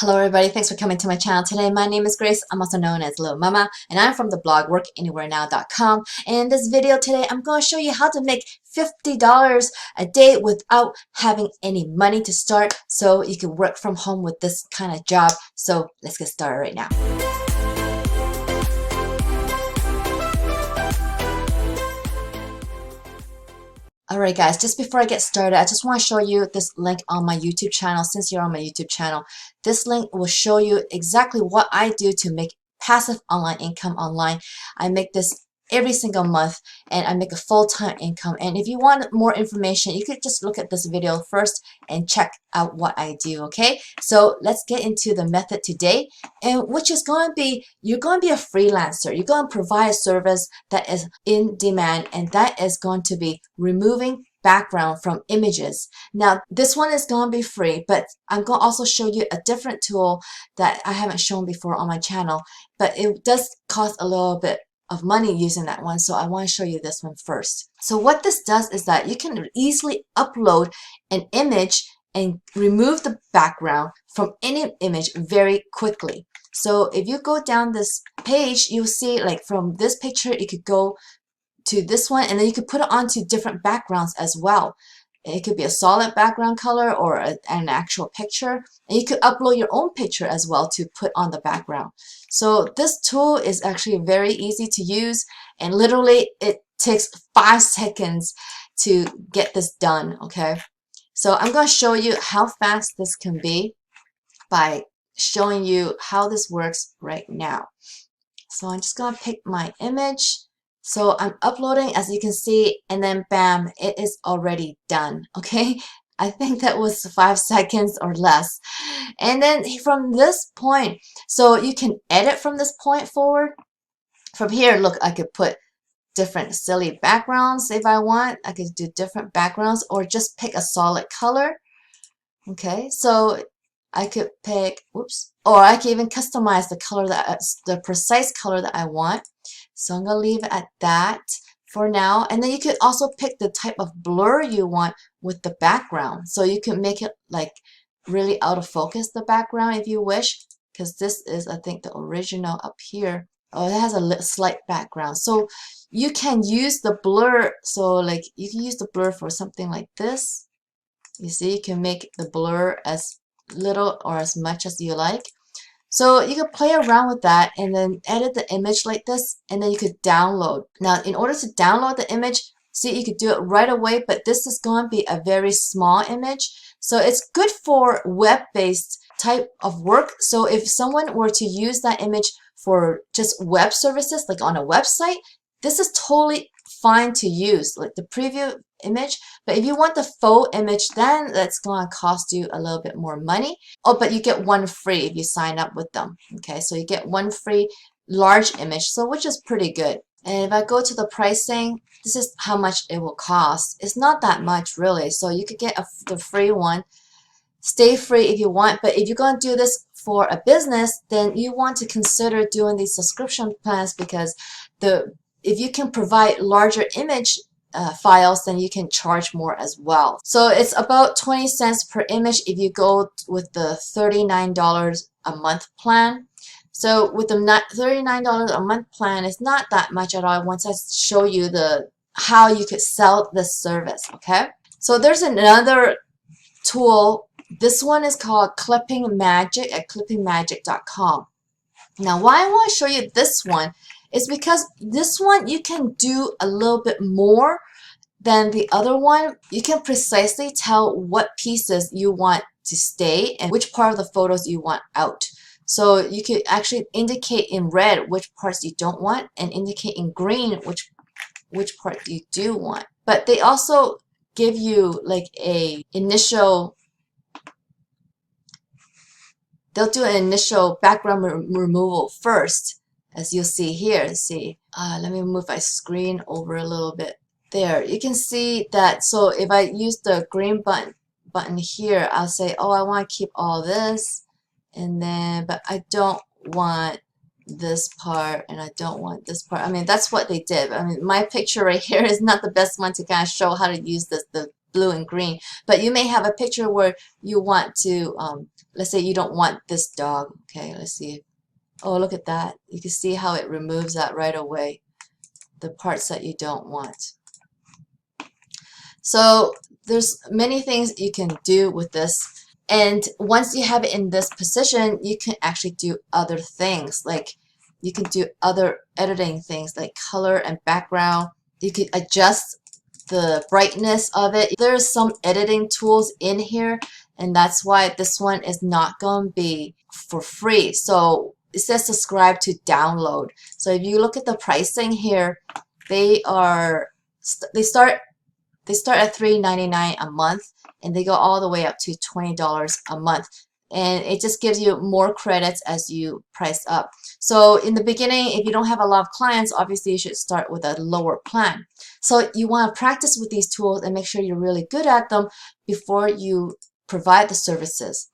Hello everybody, thanks for coming to my channel today. My name is Grace, I'm also known as Littlemama, and I'm from the blog workanywherenow.com. And in this video today, I'm going to show you how to make $50 a day without having any money to start, so you can work from home with this kind of job. So let's get started right now. Alright guys, just before I get started, I just want to show you this link on my YouTube channel. Since you're on my YouTube channel, this link will show you exactly what I do to make passive online income online. I make this every single month and I make a full-time income. And if you want more information, you could just look at this video first and check out what I do, okay? So let's get into the method today, and which is going to be, you're going to be a freelancer. You're going to provide a service that is in demand, and that is going to be removing background from images. Now this one is going to be free, but I'm going to also show you a different tool that I haven't shown before on my channel, but it does cost a little bit of money using that one, so I want to show you this one first. So what this does is that you can easily upload an image and remove the background from any image very quickly. So if you go down this page, you'll see, like, from this picture you could go to this one, and then you could put it onto different backgrounds as well. It could be a solid background color or an actual picture, and you could upload your own picture as well to put on the background. So this tool is actually very easy to use, and literally it takes 5 seconds to get this done, okay? So I'm going to show you how fast this can be by showing you how this works right now. So I'm just going to pick my image. So I'm uploading, as you can see, and then bam, it is already done, okay? I think that was 5 seconds or less. And then from this point, so you can edit from this point forward. From here, look, I could put different silly backgrounds if I want. I could do different backgrounds or just pick a solid color. Okay, so I could pick, whoops, or I can even customize the color, the precise color that I want. So I'm going to leave it at that for now. And then you could also pick the type of blur you want with the background. So you can make it like really out of focus, the background, if you wish, because this is, I think, the original up here. Oh, it has a slight background. So you can use the blur. So like you can use the blur for something like this. You see, you can make the blur as little or as much as you like. So you could play around with that and then edit the image like this, and then you could download. Now, in order to download the image, see, you could do it right away, but this is going to be a very small image. So it's good for web-based type of work. So if someone were to use that image for just web services, like on a website, this is totally fine to use, like the preview image. But if you want the full image, then that's going to cost you a little bit more money. Oh, but you get one free if you sign up with them. Okay, so you get one free large image, so which is pretty good. And if I go to the pricing, this is how much it will cost. It's not that much really, so you could get the free one. Stay free if you want, but if you're going to do this for a business, then you want to consider doing these subscription plans, because if you can provide larger image files, then you can charge more as well. So it's about 20 cents per image if you go with the $39 a month plan. So with the $39 a month plan, it's not that much at all once I show you how you could sell this service, okay? So there's another tool. This one is called Clipping Magic at clippingmagic.com. Now, why I want to show you this one is because this one you can do a little bit more than the other one. You can precisely tell what pieces you want to stay and which part of the photos you want out. So you could actually indicate in red which parts you don't want, and indicate in green which part you do want. But they also give you like they'll do an initial background removal first, as you'll see here. See, let me move my screen over a little bit. There, you can see that. So if I use the green button here, I'll say, oh, I want to keep all this, and then, but I don't want this part, and I don't want this part. I mean, that's what they did. I mean, my picture right here is not the best one to kind of show how to use the blue and green. But you may have a picture where you want to, let's say you don't want this dog. Okay, let's see. Oh, look at that. You can see how it removes that right away, the parts that you don't want. So there's many things you can do with this. And once you have it in this position, you can actually do other things. Like you can do other editing things like color and background. You can adjust the brightness of it. There's some editing tools in here, and that's why this one is not going to be for free. So it says subscribe to download. So if you look at the pricing here, they start at $3.99 a month, and they go all the way up to $20 a month. And it just gives you more credits as you price up. So in the beginning, if you don't have a lot of clients, obviously you should start with a lower plan. So you want to practice with these tools and make sure you're really good at them before you provide the services.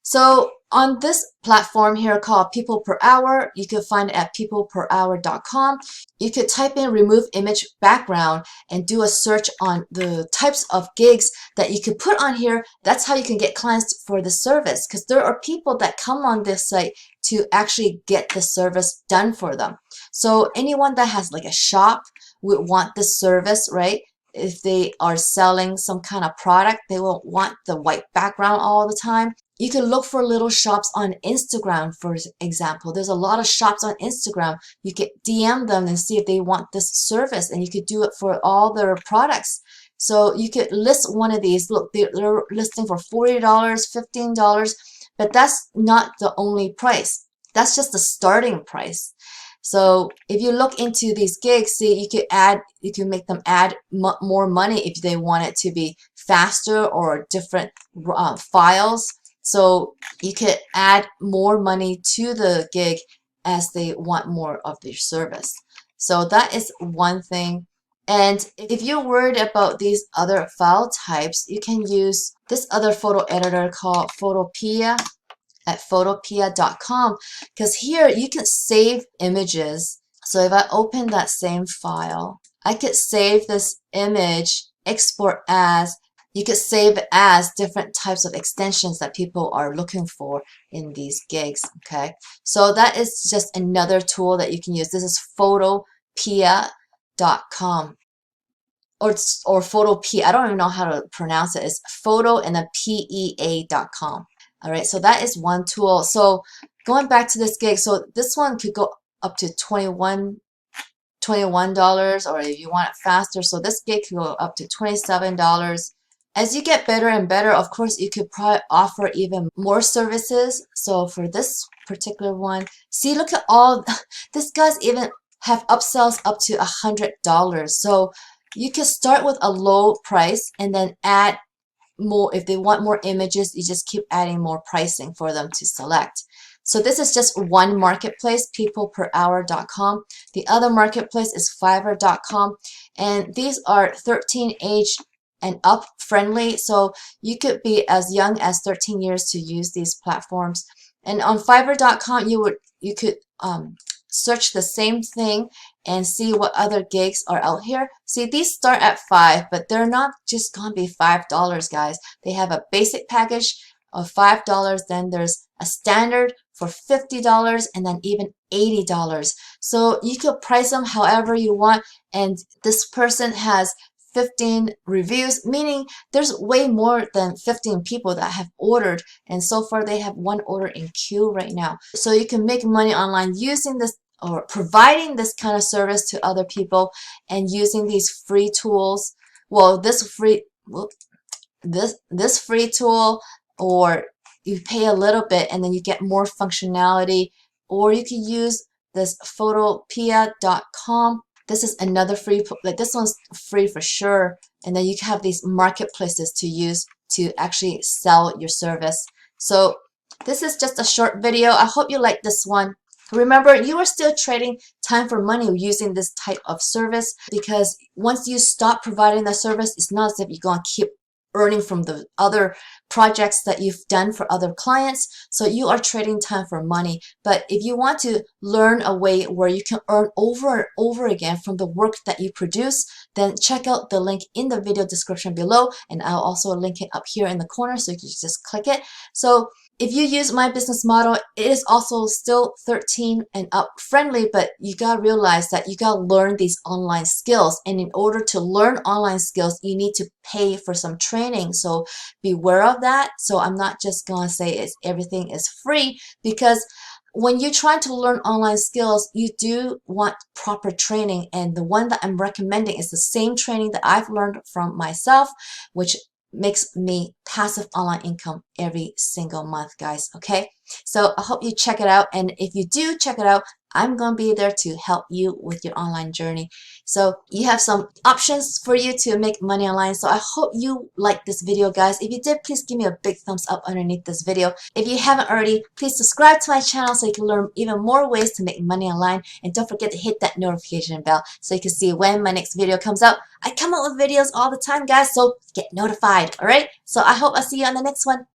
So on this platform here called People Per Hour, you can find it at peopleperhour.com. You could type in remove image background and do a search on the types of gigs that you could put on here. That's how you can get clients for the service, because there are people that come on this site to actually get the service done for them. So anyone that has like a shop would want this service, right? If they are selling some kind of product, they won't want the white background all the time. You can look for little shops on Instagram, for example. There's a lot of shops on Instagram. You can DM them and see if they want this service, and you could do it for all their products. So you could list one of these. Look, they're listing for $40, $15, but that's not the only price. That's just the starting price. So if you look into these gigs, see, you can make them add more money if they want it to be faster or different files. So you could add more money to the gig as they want more of your service. So that is one thing. And if you're worried about these other file types, you can use this other photo editor called Photopea at photopea.com, because here you can save images. So if I open that same file, I could save this image, export as. You could save as different types of extensions that people are looking for in these gigs, okay? So that is just another tool that you can use. This is photopea.com or Photopea. I don't even know how to pronounce it. It's photo and then PEA.com. All right, so that is one tool. So going back to this gig, so this one could go up to $21, or if you want it faster, so this gig could go up to $27. As you get better and better, of course, you could probably offer even more services. So for this particular one, see, look at all, this guy's even have upsells up to $100. So you can start with a low price and then add more. If they want more images, you just keep adding more pricing for them to select. So this is just one marketplace, peopleperhour.com. The other marketplace is Fiverr.com. And these are 13 age and up friendly, so you could be as young as 13 years to use these platforms. And on Fiverr.com, you could search the same thing and see what other gigs are out here. See, these start at $5, but they're not just gonna be $5, guys. They have a basic package of $5, then there's a standard for $50, and then even $80. So you could price them however you want, and this person has 15 reviews, meaning there's way more than 15 people that have ordered, and so far they have one order in queue right now. So you can make money online using this or providing this kind of service to other people and using these free tools. Well, this free tool, or you pay a little bit and then you get more functionality, or you can use this photopea.com. This is another free, like this one's free for sure. And then you have these marketplaces to use to actually sell your service. So this is just a short video. I hope you like this one. Remember, you are still trading time for money using this type of service, because once you stop providing the service, it's not as if you're going to keep earning from the other projects that you've done for other clients. So you are trading time for money. But if you want to learn a way where you can earn over and over again from the work that you produce, then check out the link in the video description below, and I'll also link it up here in the corner so you can just click it. So if you use my business model, it is also still 13 and up friendly, but you gotta realize that you gotta learn these online skills. And in order to learn online skills, you need to pay for some training. So beware of that. So I'm not just gonna say everything is free, because when you're trying to learn online skills, you do want proper training. And the one that I'm recommending is the same training that I've learned from myself, which makes me passive online income every single month, guys. Okay, so I hope you check it out, and if you do check it out, I'm gonna be there to help you with your online journey. So you have some options for you to make money online. So I hope you like this video, guys. If you did, please give me a big thumbs up underneath this video. If you haven't already, please subscribe to my channel so you can learn even more ways to make money online, and don't forget to hit that notification bell so you can see when my next video comes out. I come out with videos all the time, guys, so get notified. All right, so I hope I'll see you on the next one.